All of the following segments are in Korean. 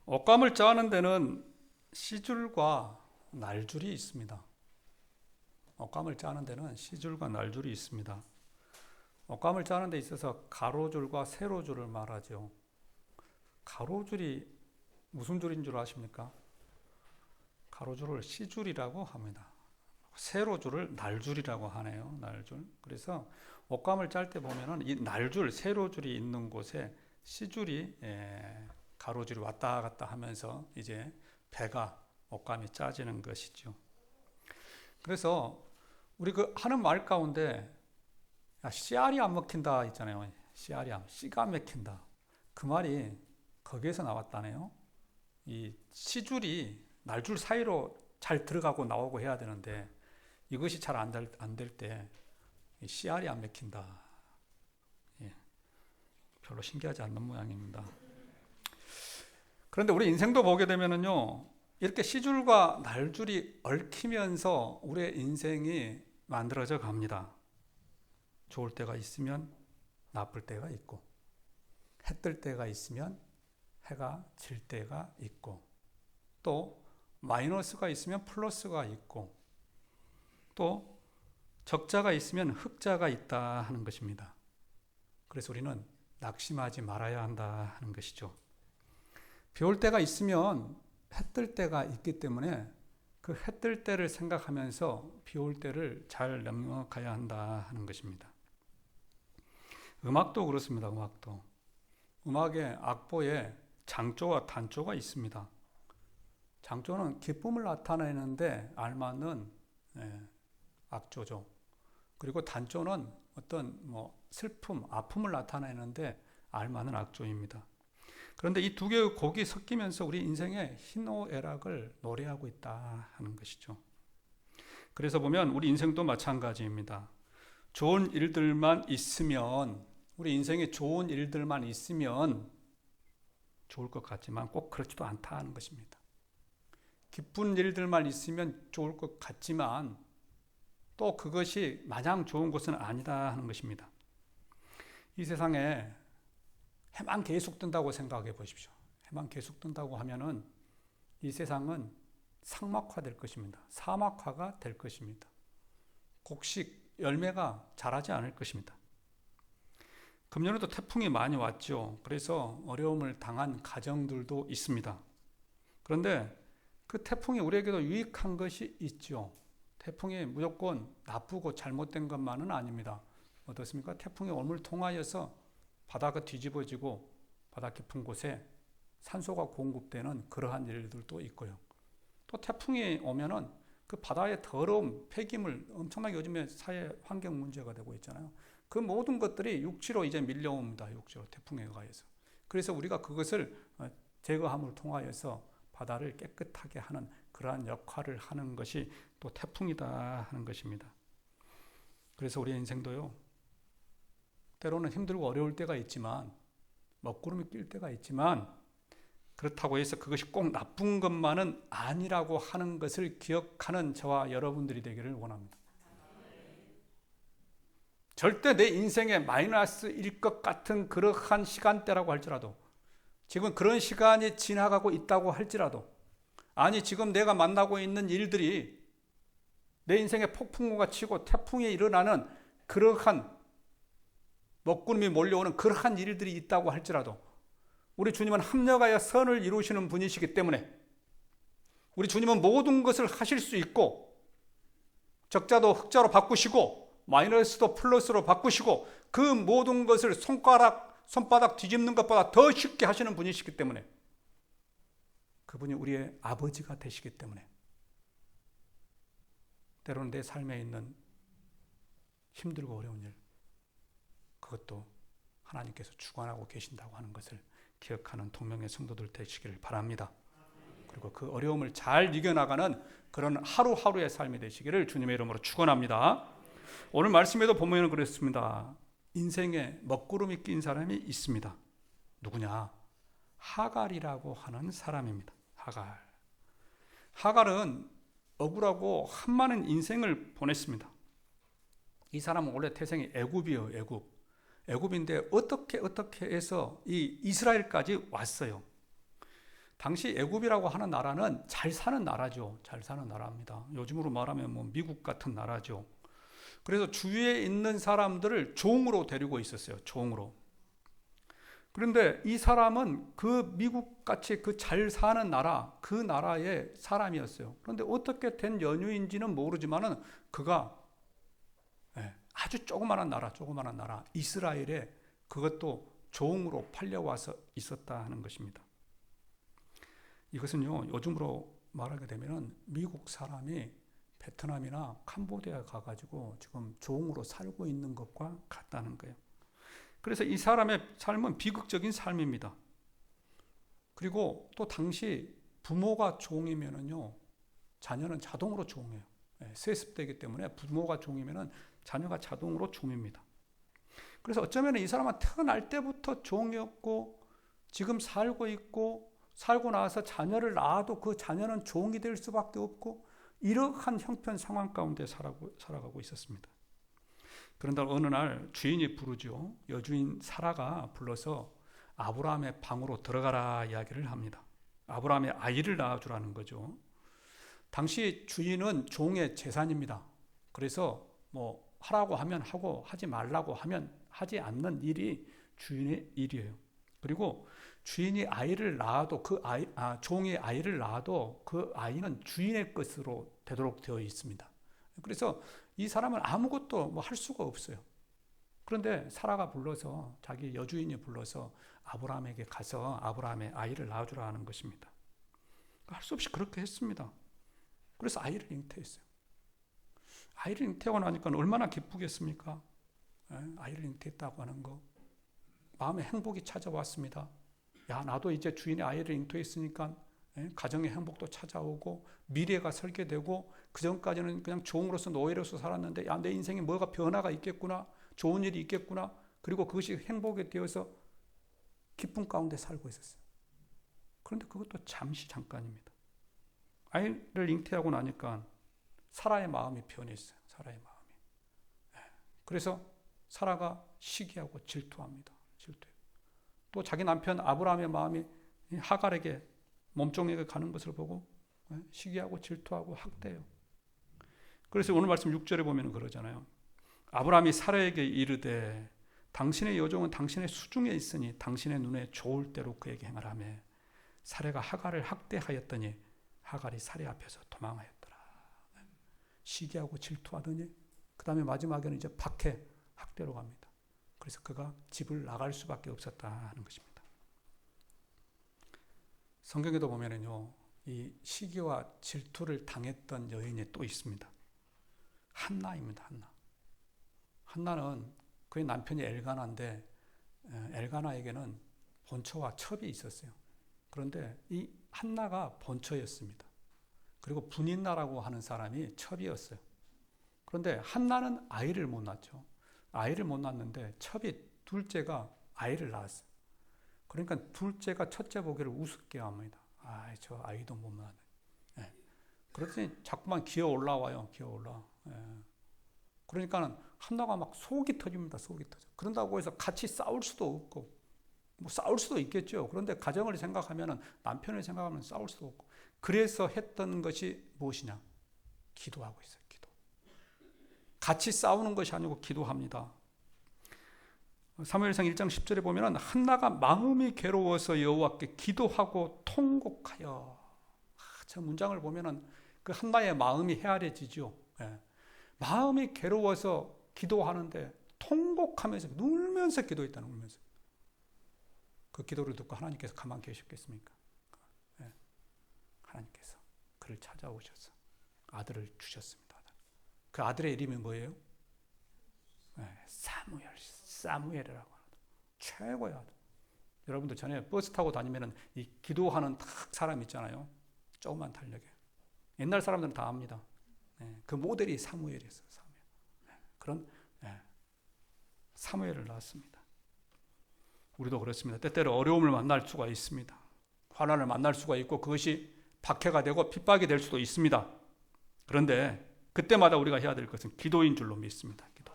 옷감을 짜는 데는 시줄과 날줄이 있습니다. 옷감을 짜는 데는 시줄과 날줄이 있습니다. 옷감을 짜는 데 있어서 가로줄과 세로줄을 말하죠. 가로줄이 무슨 줄인 줄 아십니까? 가로줄을 시줄이라고 합니다. 세로줄을 날줄이라고 하네요. 날줄. 그래서 옷감을 짤 때 보면은 이 날줄, 세로줄이 있는 곳에 시줄이 가로줄이 왔다 갔다 하면서 이제 배가 옷감이 짜지는 것이죠. 그래서 우리 그 하는 말 가운데 씨알이 안 먹힌다 있잖아요. 씨가 안 먹힌다. 그 말이 거기에서 나왔다네요. 이 시줄이 날줄 사이로 잘 들어가고 나오고 해야 되는데 이것이 잘 안 될 때 씨알이 안 먹힌다. 예, 별로 신기하지 않는 모양입니다. 그런데 우리 인생도 보게 되면은요, 이렇게 시줄과 날줄이 얽히면서 우리의 인생이 만들어져 갑니다. 좋을 때가 있으면 나쁠 때가 있고, 해 뜰 때가 있으면 해가 질 때가 있고, 또 마이너스가 있으면 플러스가 있고, 또 적자가 있으면 흑자가 있다 하는 것입니다. 그래서 우리는 낙심하지 말아야 한다 하는 것이죠. 비 올 때가 있으면 해 뜰 때가 있기 때문에 그 해 뜰 때를 생각하면서 비 올 때를 잘 넘어가야 한다 하는 것입니다. 음악도 그렇습니다. 음악의 악보에 장조와 단조가 있습니다. 장조는 기쁨을 나타내는데 알맞는 악조죠. 그리고 단조는 어떤 슬픔, 아픔을 나타내는데 알맞는 악조입니다. 그런데 이 두 개의 곡이 섞이면서 우리 인생의 희노애락을 노래하고 있다 하는 것이죠. 그래서 보면 우리 인생도 마찬가지입니다. 좋은 일들만 있으면, 우리 인생에 좋은 일들만 있으면 좋을 것 같지만 꼭 그렇지도 않다 하는 것입니다. 기쁜 일들만 있으면 좋을 것 같지만 또 그것이 마냥 좋은 것은 아니다 하는 것입니다. 이 세상에 해만 계속 뜬다고 생각해 보십시오. 해만 계속 뜬다고 하면은 이 세상은 상막화될 것입니다. 사막화가 될 것입니다. 곡식, 열매가 자라지 않을 것입니다. 금년에도 태풍이 많이 왔죠. 그래서 어려움을 당한 가정들도 있습니다. 그런데 그 태풍이 우리에게도 유익한 것이 있죠. 태풍이 무조건 나쁘고 잘못된 것만은 아닙니다. 어떻습니까? 태풍이 오물 통하여서 바다가 뒤집어지고 바다 깊은 곳에 산소가 공급되는 그러한 일들도 있고요. 또 태풍이 오면은 그 바다의 더러움, 폐기물 엄청나게 요즘에 사회 환경 문제가 되고 있잖아요. 그 모든 것들이 육지로 이제 밀려옵니다. 육지로 태풍에 의해서. 그래서 우리가 그것을 제거함을 통하여서 바다를 깨끗하게 하는 그러한 역할을 하는 것이 또 태풍이다 하는 것입니다. 그래서 우리 인생도요, 때로는 힘들고 어려울 때가 있지만, 먹구름이 낄 때가 있지만, 그렇다고 해서 그것이 꼭 나쁜 것만은 아니라고 하는 것을 기억하는 저와 여러분들이 되기를 원합니다. 절대 내 인생에 마이너스일 것 같은 그러한 시간대라고 할지라도, 지금 그런 시간이 지나가고 있다고 할지라도, 아니 지금 내가 만나고 있는 일들이 내 인생에 폭풍우가 치고 태풍이 일어나는 그러한 먹구름이 몰려오는 그러한 일들이 있다고 할지라도 우리 주님은 합력하여 선을 이루시는 분이시기 때문에 우리 주님은 모든 것을 하실 수 있고 적자도 흑자로 바꾸시고 마이너스도 플러스로 바꾸시고 그 모든 것을 손바닥 뒤집는 것보다 더 쉽게 하시는 분이시기 때문에 그분이 우리의 아버지가 되시기 때문에 때로는 내 삶에 있는 힘들고 어려운 일 그것도 하나님께서 주관하고 계신다고 하는 것을 기억하는 동명의 성도들 되시기를 바랍니다. 그리고 그 어려움을 잘 이겨나가는 그런 하루하루의 삶이 되시기를 주님의 이름으로 축원합니다. 오늘 말씀에도 보면 그렇습니다. 인생에 먹구름이 낀 사람이 있습니다. 누구냐? 하갈이라고 하는 사람입니다. 하갈은 억울하고 한많은 인생을 보냈습니다. 이 사람은 원래 태생이 애굽이에요. 애굽인데 어떻게 해서 이 이스라엘까지 왔어요. 당시 애굽이라고 하는 나라는 잘 사는 나라죠. 잘 사는 나라입니다. 요즘으로 말하면 뭐 미국 같은 나라죠. 그래서 주위에 있는 사람들을 종으로 데리고 있었어요. 종으로. 그런데 이 사람은 그 미국 같이 그 잘 사는 나라, 그 나라의 사람이었어요. 그런데 어떻게 된 연유인지는 모르지만은 그가 아주 조그마한 나라, 이스라엘에 그것도 종으로 팔려와서 있었다 하는 것입니다. 이것은요, 요즘으로 말하게 되면은 미국 사람이 베트남이나 캄보디아에 가가지고 지금 종으로 살고 있는 것과 같다는 거예요. 그래서 이 사람의 삶은 비극적인 삶입니다. 그리고 또 당시 부모가 종이면은요, 자녀는 자동으로 종이에요. 세습되기 때문에 부모가 종이면은 자녀가 자동으로 종입니다. 그래서 어쩌면 이 사람은 태어날 때부터 종이었고, 지금 살고 있고, 살고 나서 자녀를 낳아도 그 자녀는 종이 될 수밖에 없고, 이러한 형편 상황 가운데 살아가고 있었습니다. 그런데 어느 날 주인이 부르죠. 여주인 사라가 불러서 아브라함의 방으로 들어가라 이야기를 합니다. 아브라함의 아이를 낳아주라는 거죠. 당시 주인은 종의 재산입니다. 그래서 뭐 하라고 하면 하고 하지 말라고 하면 하지 않는 일이 주인의 일이에요. 그리고 주인이 아이를 낳아도 종이 아이를 낳아도 그 아이는 주인의 것으로 되도록 되어 있습니다. 그래서 이 사람은 아무것도 뭐 할 수가 없어요. 그런데 사라가 불러서 자기 여주인이 불러서 아브라함에게 가서 아브라함의 아이를 낳아주라 하는 것입니다. 할 수 없이 그렇게 했습니다. 그래서 아이를 잉태했어요. 아이를 잉태하고 나니까 얼마나 기쁘겠습니까? 아이를 잉태했다고 하는 거. 마음에 행복이 찾아왔습니다. 야, 나도 이제 주인의 아이를 잉태했으니까 가정의 행복도 찾아오고 미래가 설계되고 그전까지는 그냥 종으로서 노예로서 살았는데 야, 내 인생에 뭐가 변화가 있겠구나, 좋은 일이 있겠구나. 그리고 그것이 행복이 되어서 기쁨 가운데 살고 있었어요. 그런데 그것도 잠깐입니다. 아이를 잉태하고 나니까 사라의 마음이 변했어요. 사라의 마음이. 그래서 사라가 시기하고 질투합니다. 또 자기 남편 아브라함의 마음이 하갈에게 몸종에게 가는 것을 보고 시기하고 질투하고 학대해요. 그래서 오늘 말씀 6절에 보면 그러잖아요. 아브라함이 사라에게 이르되 당신의 여종은 당신의 수중에 있으니 당신의 눈에 좋을 대로 그에게 행하라며 사라가 하갈을 학대하였더니 하갈이 사라 앞에서 도망하였더라. 시기하고 질투하더니 그 다음에 마지막에는 이제 박해 학대로 갑니다. 그래서 그가 집을 나갈 수밖에 없었다 하는 것입니다. 성경에도 보면은요, 이 시기와 질투를 당했던 여인이 또 있습니다. 한나입니다. 한나는 그의 남편이 엘가나인데 엘가나에게는 본처와 첩이 있었어요. 그런데 이 한나가 본처였습니다. 그리고 분인나라고 하는 사람이 첩이었어요. 그런데 한나는 아이를 못 낳죠. 아이를 못 낳는데 첩이 둘째가 아이를 낳았어요. 그러니까 둘째가 첫째 보기를 우습게 합니다. 저 아이도 못 낳네. 그랬더니 자꾸만 기어 올라와요. 그러니까는 한나가 막 속이 터집니다. 그런다고 해서 같이 싸울 수도 없고, 뭐 싸울 수도 있겠죠. 그런데 가정을 생각하면은 남편을 생각하면 싸울 수도 없고, 그래서 했던 것이 무엇이냐? 기도하고 있어요. 같이 싸우는 것이 아니고 기도합니다. 사무엘상 1장 10절에 보면 한나가 마음이 괴로워서 여호와께 기도하고 통곡하여. 저 문장을 보면 그 한나의 마음이 헤아려지죠. 마음이 괴로워서 기도하는데 통곡하면서 울면서 기도했다는, 울면서. 그 기도를 듣고 하나님께서 가만히 계셨겠습니까? 하나님께서 그를 찾아오셔서 아들을 주셨습니다. 그 아들의 이름이 뭐예요? 사무엘이라고 하는 최고의 아들. 여러분들 전에 버스 타고 다니면 이 기도하는 사람 있잖아요. 조그만 달력에. 옛날 사람들은 다 압니다. 그 모델이 사무엘이었어요. 그런 사무엘을 낳았습니다. 우리도 그렇습니다. 때때로 어려움을 만날 수가 있습니다. 환난을 만날 수가 있고 그것이 박해가 되고 핍박이 될 수도 있습니다. 그런데 그때마다 우리가 해야 될 것은 기도인 줄로 믿습니다. 기도.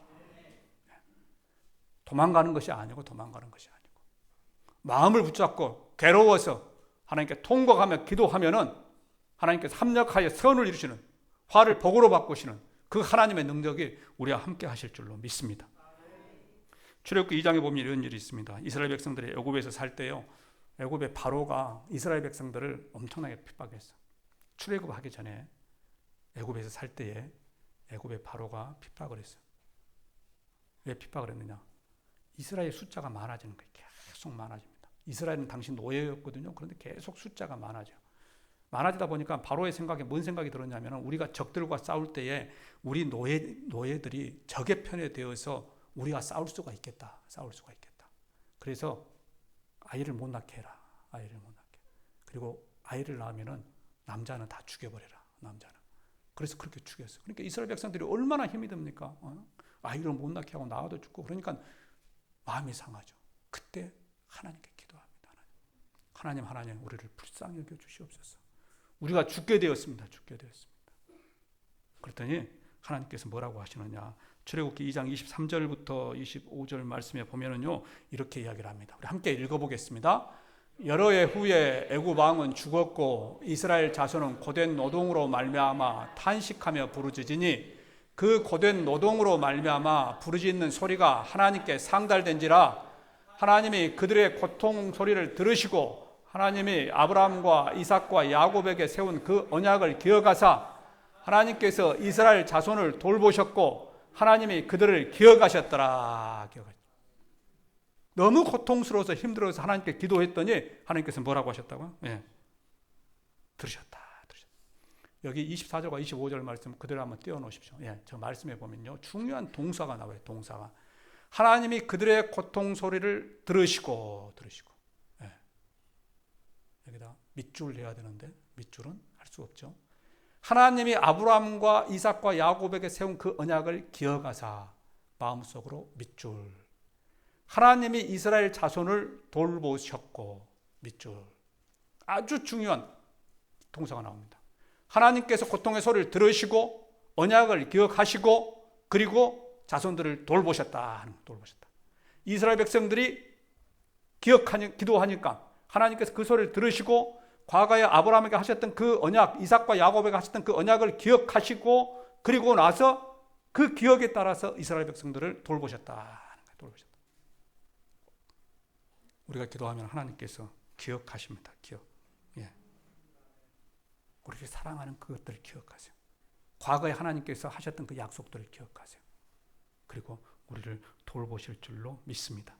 도망가는 것이 아니고 마음을 붙잡고 괴로워서 하나님께 통곡하며 기도하면은 하나님께서 합력하여 선을 이루시는, 화를 복으로 바꾸시는 그 하나님의 능력이 우리와 함께 하실 줄로 믿습니다. 출애굽기 2장에 보면 이런 일이 있습니다. 이스라엘 백성들이 애굽에서 살 때요, 애굽의 바로가 이스라엘 백성들을 엄청나게 핍박했어. 출애굽하기 전에 애굽에서 살 때에 애굽의 바로가 핍박을 했어. 왜 핍박을 했느냐? 이스라엘 숫자가 많아지는 거예요. 계속 많아집니다. 이스라엘은 당시 노예였거든요. 그런데 계속 숫자가 많아져요. 많아지다 보니까 바로의 생각에 뭔 생각이 들었냐면, 우리가 적들과 싸울 때에 우리 노예들이 적의 편에 되어서 우리가 싸울 수가 있겠다. 그래서 아이를 못 낳게 해라. 그리고 아이를 낳으면은 남자는 다 죽여버려라. 그래서 그렇게 죽였어. 그러니까 이스라엘 백성들이 얼마나 힘이 듭니까? 아이를 못 낳게 하고 나와도 죽고. 그러니까 마음이 상하죠. 그때 하나님께 기도합니다. 하나님, 우리를 불쌍히 여겨 주시옵소서. 우리가 죽게 되었습니다. 그랬더니 하나님께서 뭐라고 하시느냐? 출애굽기 2장 23절부터 25절 말씀에 보면은요, 이렇게 이야기를 합니다. 우리 함께 읽어보겠습니다. 여러 해 후에 애굽 왕은 죽었고 이스라엘 자손은 고된 노동으로 말미암아 탄식하며 부르짖으니 그 고된 노동으로 말미암아 부르짖는 소리가 하나님께 상달된지라. 하나님이 그들의 고통 소리를 들으시고 하나님이 아브라함과 이삭과 야곱에게 세운 그 언약을 기억하사 하나님께서 이스라엘 자손을 돌보셨고 하나님이 그들을 기억하셨더라. 너무 고통스러워서 힘들어서 하나님께 기도했더니 하나님께서 뭐라고 하셨다고요? 들으셨다. 여기 24절과 25절 말씀 그대로 한번 띄워놓으십시오. 저 말씀에 보면요, 중요한 동사가 나와요. 동사가. 하나님이 그들의 고통 소리를 들으시고. 여기다 밑줄 해야 되는데 밑줄은 할 수 없죠. 하나님이 아브라함과 이삭과 야곱에게 세운 그 언약을 기억하사 마음속으로 밑줄. 하나님이 이스라엘 자손을 돌보셨고 밑줄. 아주 중요한 동사가 나옵니다. 하나님께서 고통의 소리를 들으시고 언약을 기억하시고 그리고 자손들을 돌보셨다. 이스라엘 백성들이 기도하니까 하나님께서 그 소리를 들으시고 과거에 아브라함에게 하셨던 그 언약, 이삭과 야곱에게 하셨던 그 언약을 기억하시고 그리고 나서 그 기억에 따라서 이스라엘 백성들을 돌보셨다. 우리가 기도하면 하나님께서 기억하십니다. 우리를 사랑하는 그것들을 기억하세요. 과거에 하나님께서 하셨던 그 약속들을 기억하세요. 그리고 우리를 돌보실 줄로 믿습니다.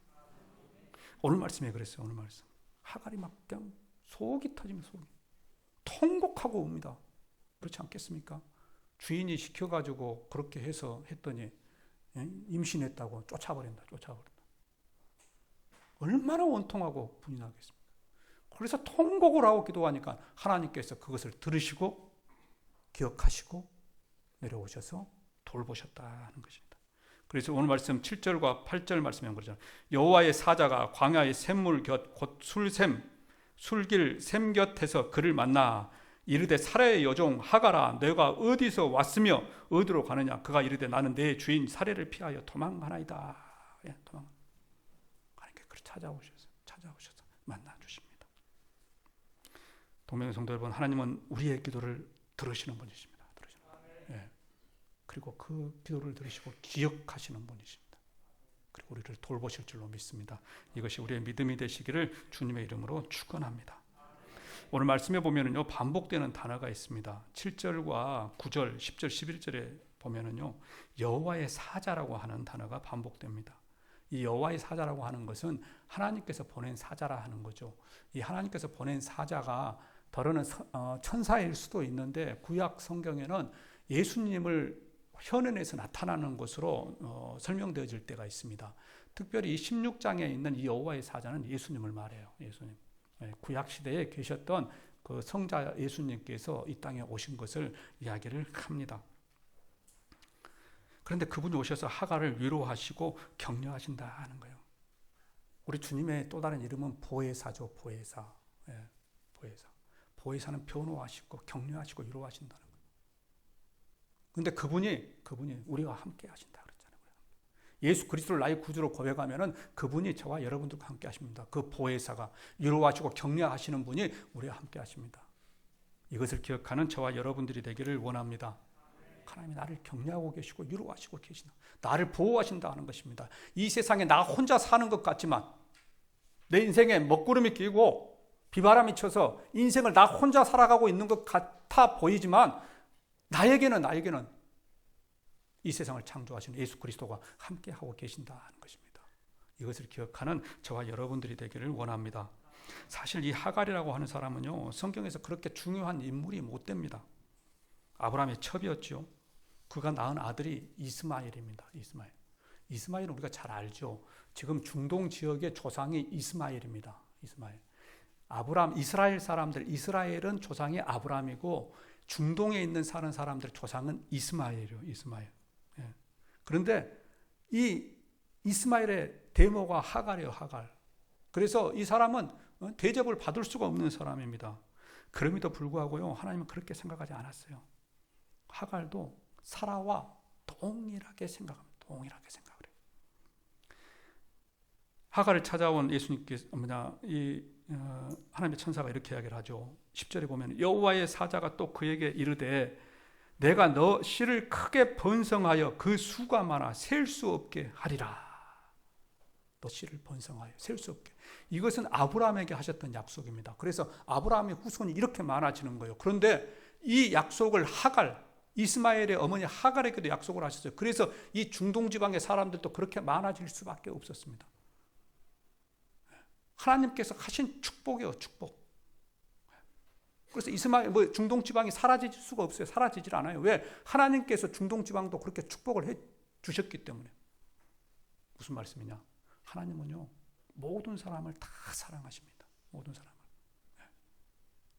오늘 말씀에 그랬어요. 오늘 말씀. 하갈이 막 그냥 속이 터지면 통곡하고 옵니다. 그렇지 않겠습니까? 주인이 시켜가지고 그렇게 해서 했더니 임신했다고 쫓아버린다. 얼마나 원통하고 분이 나겠습니까? 그래서 통곡을 하고 기도하니까 하나님께서 그것을 들으시고 기억하시고 내려오셔서 돌보셨다는 것입니다. 그래서 오늘 말씀 7절과 8절 말씀에 그러잖아요. 여호와의 사자가 광야의 샘물 곁 곧 술길 샘 곁에서 그를 만나 이르되 사라의 여종 하갈아 내가 어디서 왔으며 어디로 가느냐. 그가 이르되 나는 내 주인 사례를 피하여 도망가나이다. 하나님께 그를 찾아오셔서 만나 주십니다. 동명의 성도 여러분, 하나님은 우리의 기도를 들으시는 분이십니다. 그리고 그 기도를 들으시고 기억하시는 분이십니다. 그리고 우리를 돌보실 줄로 믿습니다. 이것이 우리의 믿음이 되시기를 주님의 이름으로 축원합니다. 오늘 말씀에 보면은요, 반복되는 단어가 있습니다. 7절과 9절, 10절, 11절에 보면은요, 여호와의 사자라고 하는 단어가 반복됩니다. 이 여호와의 사자라고 하는 것은 하나님께서 보낸 사자라 하는 거죠. 이 하나님께서 보낸 사자가 더러는 천사일 수도 있는데 구약 성경에는 예수님을 현현에서 나타나는 것으로 설명되어질 때가 있습니다. 특별히 16장에 있는 이 여호와의 사자는 예수님을 말해요. 예수님. 구약 시대에 계셨던 그 성자 예수님께서 이 땅에 오신 것을 이야기를 합니다. 그런데 그분이 오셔서 하갈을 위로하시고 격려하신다 하는 거예요. 우리 주님의 또 다른 이름은 보혜사죠. 보혜사. 보혜사는 변호하시고 격려하시고 위로하신다는 거예요. 그런데 그분이 우리와 함께 하신다 그랬잖아요. 예수 그리스도를 나의 구주로 고백하면은 그분이 저와 여러분들과 함께 하십니다. 그 보혜사가 위로하시고 격려하시는 분이 우리와 함께 하십니다. 이것을 기억하는 저와 여러분들이 되기를 원합니다. 하나님이 나를 격려하고 계시고 위로하시고 계시다. 나를 보호하신다 하는 것입니다. 이 세상에 나 혼자 사는 것 같지만 내 인생에 먹구름이 끼고 비바람이 쳐서 인생을 나 혼자 살아가고 있는 것 같아 보이지만 나에게는 이 세상을 창조하시는 예수 그리스도가 함께하고 계신다는 것입니다. 이것을 기억하는 저와 여러분들이 되기를 원합니다. 사실 이 하갈이라고 하는 사람은요, 성경에서 그렇게 중요한 인물이 못 됩니다. 아브라함의 첩이었죠. 그가 낳은 아들이 이스마엘입니다. 이스마엘은 우리가 잘 알죠. 지금 중동 지역의 조상이 이스마엘입니다. 이스라엘 사람들, 이스라엘은 조상이 아브라함이고 중동에 있는 사는 사람들 조상은 이스마엘이에요. 예. 그런데 이 이스마엘의 대모가 하갈이에요. 하갈. 그래서 이 사람은 대접을 받을 수가 없는 사람입니다. 그럼에도 불구하고요, 하나님은 그렇게 생각하지 않았어요. 하갈도 사라와 동일하게 생각합니다. 동일하게 생각을 해요. 하갈을 찾아온 예수님께서 하나님의 천사가 이렇게 이야기를 하죠. 10절에 보면 여호와의 사자가 또 그에게 이르되 내가 너 씨를 크게 번성하여 그 수가 많아 셀 수 없게 하리라. 너 씨를 번성하여 셀 수 없게. 이것은 아브라함에게 하셨던 약속입니다. 그래서 아브라함의 후손이 이렇게 많아지는 거예요. 그런데 이 약속을 이스마엘의 어머니 하갈에게도 약속을 하셨어요. 그래서 이 중동 지방의 사람들도 그렇게 많아질 수밖에 없었습니다. 하나님께서 하신 축복이에요. 축복. 그래서 중동 지방이 사라질 수가 없어요. 사라지질 않아요. 왜? 하나님께서 중동 지방도 그렇게 축복을 해 주셨기 때문에. 무슨 말씀이냐? 하나님은요, 모든 사람을 다 사랑하십니다. 모든 사람을.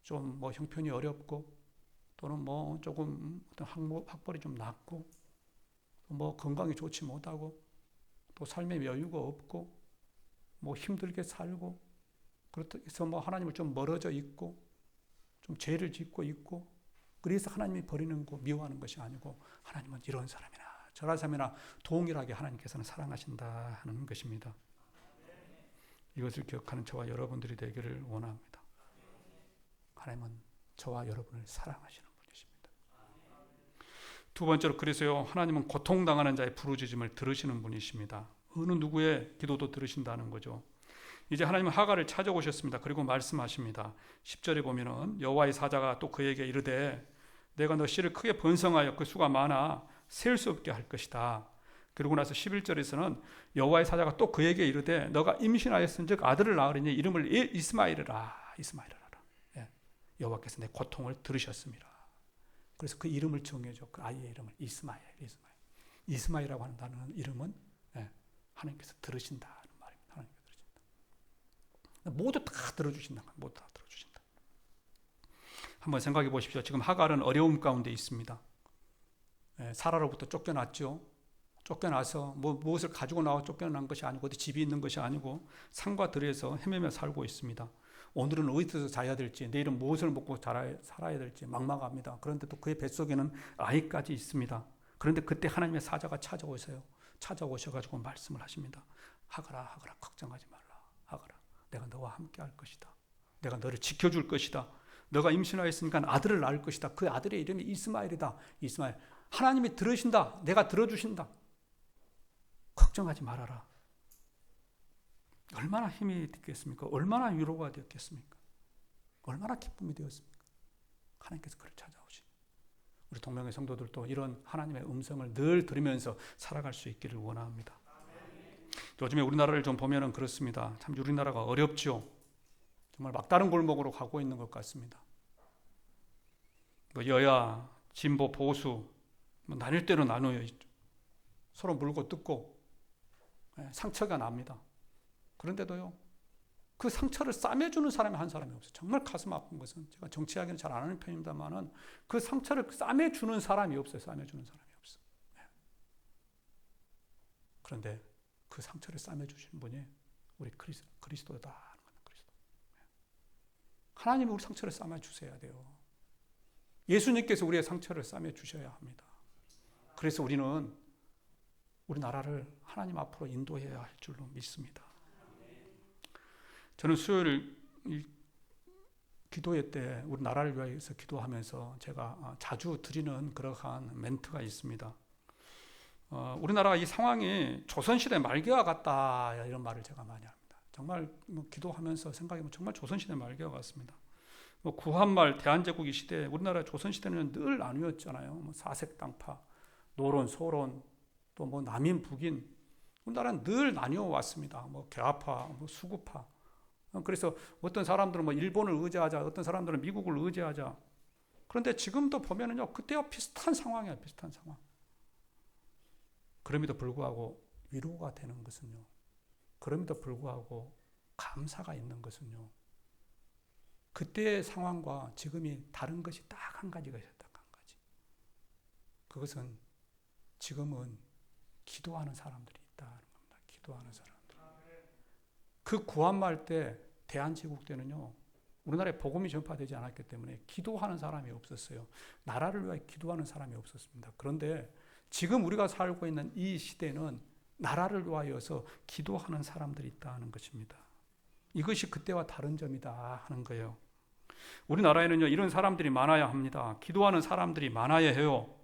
좀 형편이 어렵고, 또는 조금 어떤 학벌이 좀 낮고, 건강이 좋지 못하고, 또 삶의 여유가 없고, 힘들게 살고, 그래서 하나님을 좀 멀어져 있고, 좀 죄를 짓고 있고, 그래서 하나님이 버리는 거 미워하는 것이 아니고, 하나님은 이런 사람이나 저런 사람이나 동일하게 하나님께서는 사랑하신다 하는 것입니다. 이것을 기억하는 저와 여러분들이 되기를 원합니다. 하나님은 저와 여러분을 사랑하시는 분이십니다. 두 번째로, 그래서요, 하나님은 고통당하는 자의 부르짖음을 들으시는 분이십니다. 어느 누구의 기도도 들으신다는 거죠. 이제 하나님은 하갈을 찾아오셨습니다. 그리고 말씀하십니다. 10절에 보면은 여호와의 사자가 또 그에게 이르되 내가 너 씨를 크게 번성하여 그 수가 많아 셀 수 없게 할 것이다. 그러고 나서 11절에서는 여호와의 사자가 또 그에게 이르되 너가 임신하였은즉 아들을 낳으리니 이름을 이스마엘이라. 예. 여호와께서 내 고통을 들으셨습니다. 그래서 그 이름을 정해줘. 그 아이의 이름을 이스마엘이라고 하는 단어는 이름은 하나님께서 들으신다는 말입니다. 하나님께서 들으신다. 모두 다 들어주신다. 모두 다 들어주신다. 한번 생각해 보십시오. 지금 하갈은 어려움 가운데 있습니다. 사라로부터 쫓겨났죠. 쫓겨나서 무엇을 가지고 나와 쫓겨난 것이 아니고 어디 집이 있는 것이 아니고 산과 들에서 헤매며 살고 있습니다. 오늘은 어디서 자야 될지, 내일은 무엇을 먹고 살아야 될지 막막합니다. 그런데 또 그의 뱃속에는 아이까지 있습니다. 그런데 그때 하나님의 사자가 찾아오셔가지고 말씀을 하십니다. 하갈아, 걱정하지 말라. 하갈아, 내가 너와 함께 할 것이다. 내가 너를 지켜줄 것이다. 너가 임신하였으니까 아들을 낳을 것이다. 그 아들의 이름이 이스마엘이다. 이스마엘. 하나님이 들으신다. 내가 들어주신다. 걱정하지 말아라. 얼마나 힘이 됐겠습니까? 얼마나 위로가 되었겠습니까? 얼마나 기쁨이 되었습니까? 하나님께서 그를 찾아오신. 우리 동명의 성도들도 이런 하나님의 음성을 늘 들으면서 살아갈 수 있기를 원합니다. 요즘에 우리나라를 좀 보면은 그렇습니다. 참 우리나라가 어렵죠. 정말 막다른 골목으로 가고 있는 것 같습니다. 여야, 진보, 보수, 나뉠 대로 나누어 있죠. 서로 물고 뜯고 상처가 납니다. 그런데도요, 그 상처를 싸매주는 사람이 한 사람이 없어요. 정말 가슴 아픈 것은, 제가 정치 이야기는 잘 안 하는 편입니다만은 그 상처를 싸매주는 사람이 없어요. 싸매주는 사람이 없어요. 그런데 그 상처를 싸매주신 분이 우리 그리스도다 하는 거예요. 그리스도. 하나님이 우리 상처를 싸매주셔야 돼요. 예수님께서 우리의 상처를 싸매주셔야 합니다. 그래서 우리는 우리나라를 하나님 앞으로 인도해야 할 줄로 믿습니다. 저는 수요일 기도회 때 우리 나라를 위해서 기도하면서 제가 자주 드리는 그러한 멘트가 있습니다. 우리나라가 이 상황이 조선시대 말기와 같다 이런 말을 제가 많이 합니다. 정말 기도하면서 생각해보면 정말 조선시대 말기와 같습니다. 구한말 대한제국이 시대 우리나라 조선시대는 늘 나뉘었잖아요. 사색당파, 노론, 소론, 또 남인, 북인 우리나라는 늘 나뉘어 왔습니다. 개화파, 수구파. 그래서 어떤 사람들은 일본을 의지하자, 어떤 사람들은 미국을 의지하자. 그런데 지금도 보면은요, 그때와 비슷한 상황이에요, 비슷한 상황. 그럼에도 불구하고 위로가 되는 것은요, 그럼에도 불구하고 감사가 있는 것은요, 그때의 상황과 지금이 다른 것이 딱 한 가지가 있어요, 딱 한 가지. 그것은 지금은 기도하는 사람들이 있다는 겁니다. 기도하는 사람들. 그 구한말 때 대한제국 때는요, 우리나라에 복음이 전파되지 않았기 때문에 기도하는 사람이 없었어요. 나라를 위하여 기도하는 사람이 없었습니다. 그런데 지금 우리가 살고 있는 이 시대는 나라를 위하여서 기도하는 사람들이 있다는 것입니다. 이것이 그때와 다른 점이다 하는 거예요. 우리나라에는요, 이런 사람들이 많아야 합니다. 기도하는 사람들이 많아야 해요.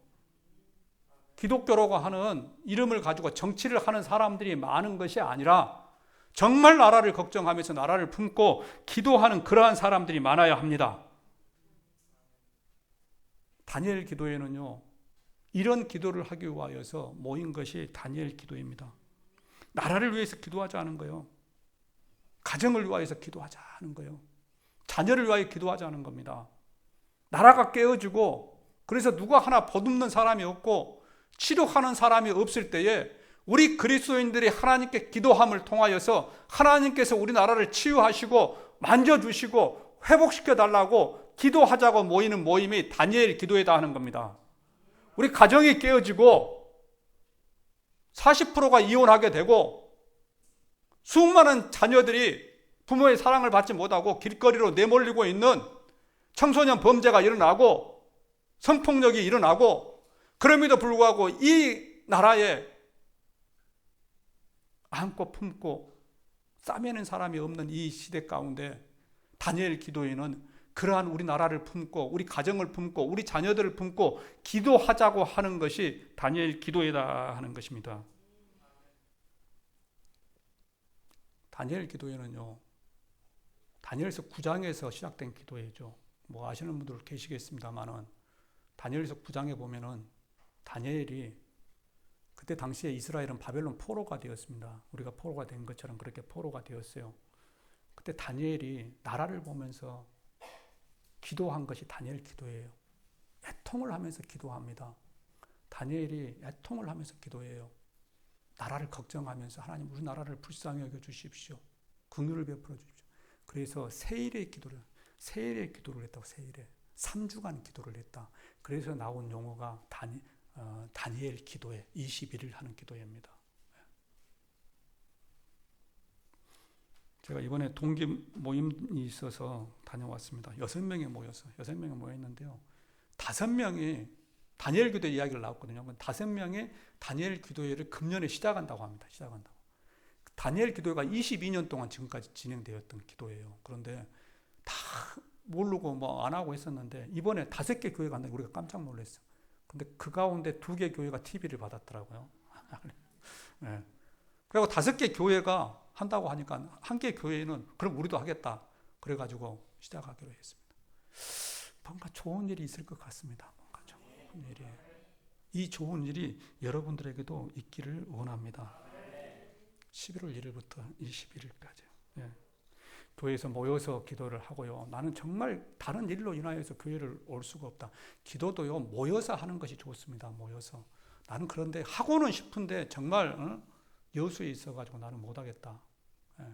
기독교라고 하는 이름을 가지고 정치를 하는 사람들이 많은 것이 아니라 정말 나라를 걱정하면서 나라를 품고 기도하는 그러한 사람들이 많아야 합니다. 다니엘 기도회는요, 이런 기도를 하기 위하여서 모인 것이 다니엘 기도입니다. 나라를 위해서 기도하자는 거예요. 가정을 위하여서 기도하자는 거예요. 자녀를 위하여 기도하자는 겁니다. 나라가 깨어지고 그래서 누가 하나 보듬는 사람이 없고 치료하는 사람이 없을 때에 우리 그리스도인들이 하나님께 기도함을 통하여서 하나님께서 우리나라를 치유하시고 만져주시고 회복시켜달라고 기도하자고 모이는 모임이 다니엘 기도회다 하는 겁니다. 우리 가정이 깨어지고 40%가 이혼하게 되고 수많은 자녀들이 부모의 사랑을 받지 못하고 길거리로 내몰리고 있는 청소년 범죄가 일어나고 성폭력이 일어나고 그럼에도 불구하고 이 나라에 안고 품고 싸매는 사람이 없는 이 시대 가운데 다니엘 기도회는 그러한 우리나라를 품고 우리 가정을 품고 우리 자녀들을 품고 기도하자고 하는 것이 다니엘 기도회다 하는 것입니다. 다니엘 기도회는요, 다니엘서 9장에서 시작된 기도회죠. 아시는 분들 계시겠습니다만은 다니엘서 9장에 보면은 다니엘이 그때 당시에 이스라엘은 바벨론 포로가 되었습니다. 우리가 포로가 된 것처럼 그렇게 포로가 되었어요. 그때 다니엘이 나라를 보면서 기도한 것이 다니엘 기도예요. 애통을 하면서 기도합니다. 다니엘이 애통을 하면서 기도해요. 나라를 걱정하면서 하나님 우리 나라를 불쌍히 여겨 주십시오. 긍휼을 베풀어 주십시오. 그래서 세일의 기도를 했다고. 세일에 3주간 기도를 했다. 그래서 나온 용어가 다니엘 기도회, 21일 하는 기도회입니다. 제가 이번에 동기 모임이 있어서 다녀왔습니다. 6명이 모였는데요. 5명이 다니엘 기도회 이야기를 나왔거든요. 5명이 다니엘 기도회를 금년에 시작한다고 합니다. 다니엘 기도회가 22년 동안 지금까지 진행되었던 기도회예요. 그런데 다 모르고 안 하고 있었는데 이번에 5개 교회가 간다고 우리가 깜짝 놀랐어요. 근데 그 가운데 2개 교회가 TV를 받았더라고요. 네. 그리고 5개 교회가 한다고 하니까 한 개 교회는 그럼 우리도 하겠다. 그래가지고 시작하기로 했습니다. 뭔가 좋은 일이 있을 것 같습니다. 뭔가 좋은 일이. 이 좋은 일이 여러분들에게도 있기를 원합니다. 11월 1일부터 21일까지. 예. 교회에서 모여서 기도를 하고요. 나는 정말 다른 일로 인하여서 교회를 올 수가 없다. 기도도요, 모여서 하는 것이 좋습니다. 모여서. 나는 그런데 하고는 싶은데 정말 여수에 있어가지고 나는 못하겠다. 예.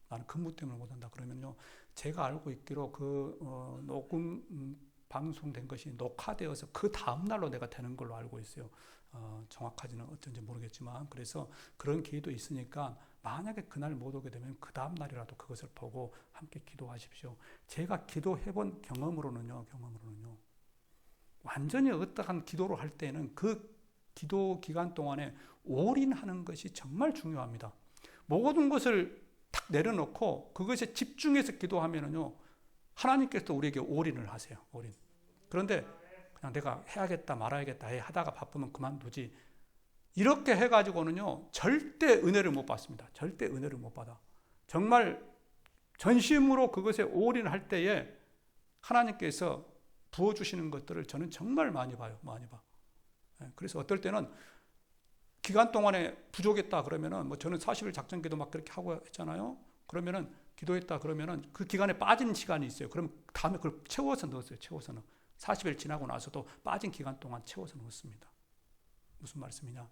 나는 근무 때문에 못한다. 그러면요, 제가 알고 있기로 녹음 방송된 것이 녹화되어서 그 다음날로 내가 되는 걸로 알고 있어요. 정확하지는 어쩐지 모르겠지만, 그래서 그런 기회도 있으니까 만약에 그날 못 오게 되면 그 다음날이라도 그것을 보고 함께 기도하십시오. 제가 기도해본 경험으로는요, 완전히 어떠한 기도를 할 때는 그 기도 기간 동안에 올인하는 것이 정말 중요합니다. 모든 것을 탁 내려놓고 그것에 집중해서 기도하면은요, 하나님께서 우리에게 올인을 하세요. 올인. 그런데 그냥 내가 해야겠다 말아야겠다 하다가 바쁘면 그만두지, 이렇게 해가지고는요 절대 은혜를 못 받습니다. 절대 은혜를 못 받아. 정말 전심으로 그것에 올인할 때에 하나님께서 부어주시는 것들을 저는 정말 많이 봐요. 많이 봐. 그래서 어떨 때는 기간 동안에 부족했다 그러면은, 뭐 저는 40일 작전 기도 막 그렇게 하고 했잖아요. 그러면은 기도했다 그러면은 그 기간에 빠진 시간이 있어요. 그럼 다음에 그걸 채워서 넣었어요. 채워서는 40일 지나고 나서도 빠진 기간 동안 채워서 넣었습니다. 무슨 말씀이냐?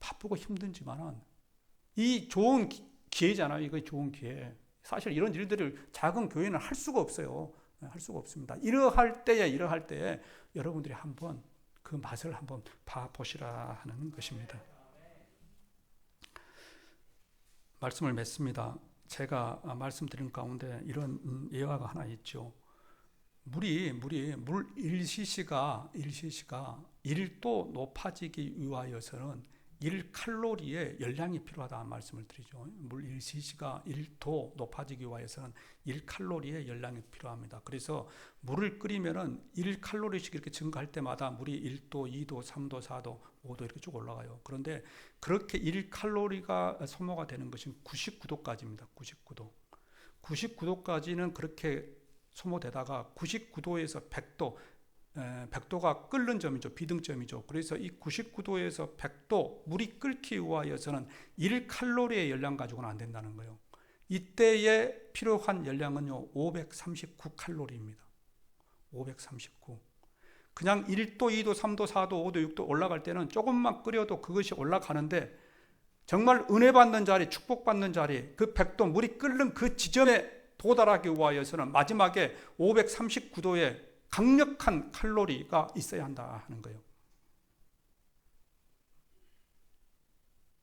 바쁘고 힘든지만은 이 좋은 기회잖아요. 이거 좋은 기회. 사실 이런 일들을 작은 교회는 할 수가 없어요. 할 수가 없습니다. 이러할 때에 여러분들이 한번 그 맛을 한번 봐보시라 하는 것입니다. 말씀을 맺습니다. 제가 말씀드린 가운데 이런 예화가 하나 있죠. 물 1cc가 1도 높아지기 위하여서는 1칼로리의 열량이 필요하다는 말씀을 드리죠. 물 1cc가 1도 높아지기 위하여서는 1칼로리의 열량이 필요합니다. 그래서 물을 끓이면은 1칼로리씩 이렇게 증가할 때마다 물이 1도, 2도, 3도, 4도, 5도 이렇게 쭉 올라가요. 그런데 그렇게 1칼로리가 소모가 되는 것은 99도까지입니다. 99도. 99도까지는 그렇게 소모되다가 99도에서 100도, 100도가 끓는 점이죠. 비등점이죠. 그래서 이 99도에서 100도 물이 끓기 위하여서는 1칼로리의 열량 가지고는 안 된다는 거예요. 이때에 필요한 열량은요 539칼로리입니다. 539. 그냥 1도, 2도, 3도, 4도, 5도, 6도 올라갈 때는 조금만 끓여도 그것이 올라가는데, 정말 은혜 받는 자리, 축복 받는 자리, 그 100도 물이 끓는 그 지점에 도달하기 위하여서는 마지막에 539도의 강력한 칼로리가 있어야 한다 하는 거예요.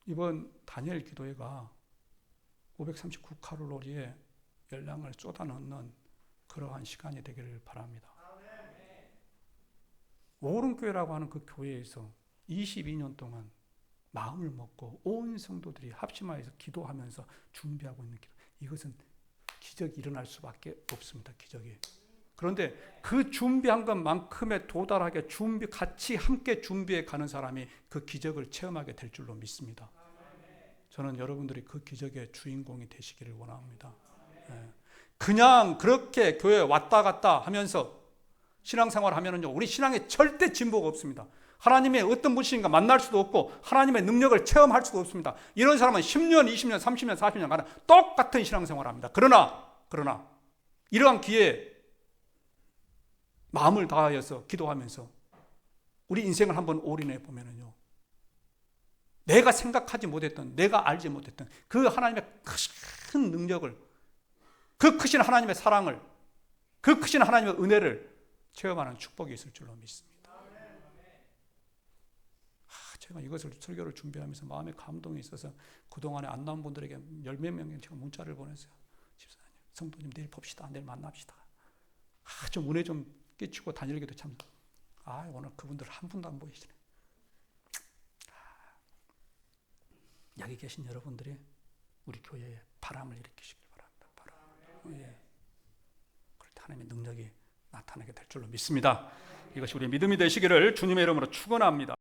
이번 다니엘 기도회가 539칼로리의 열량을 쏟아넣는 그러한 시간이 되기를 바랍니다. 오른교회라고 하는 그 교회에서 22년 동안 마음을 먹고 온 성도들이 합심하여서 기도하면서 준비하고 있는 기도, 이것은 기적이 일어날 수밖에 없습니다. 기적이. 그런데 그 준비한 것만큼에 도달하게 같이 함께 준비해 가는 사람이 그 기적을 체험하게 될 줄로 믿습니다. 저는 여러분들이 그 기적의 주인공이 되시기를 원합니다. 그냥 그렇게 교회에 왔다 갔다 하면서 신앙생활 하면은요, 우리 신앙에 절대 진보가 없습니다. 하나님의 어떤 분이신가 만날 수도 없고 하나님의 능력을 체험할 수도 없습니다. 이런 사람은 10년, 20년, 30년, 40년 가나 똑같은 신앙생활을 합니다. 그러나 이러한 기회에 마음을 다하여서 기도하면서 우리 인생을 한번 올인해 보면은요, 내가 생각하지 못했던, 내가 알지 못했던 그 하나님의 큰 능력을, 그 크신 하나님의 사랑을, 그 크신 하나님의 은혜를 체험하는 축복이 있을 줄로 믿습니다. 제가 이것을 설교를 준비하면서 마음에 감동이 있어서 그동안에 안 나온 분들에게 10몇 명에 제가 문자를 보냈어요. 집사님, 성도님 내일 봅시다. 내일 만납시다. 좀 은혜 좀 끼치고 다니기도 참. 오늘 그분들 한 분도 안 보이시네. 여기 계신 여러분들이 우리 교회에 바람을 일으키시길 바랍니다. 바람. 예. 그럴 때 하나님의 능력이 나타나게 될 줄로 믿습니다. 이것이 우리의 믿음이 되시기를 주님의 이름으로 축원합니다.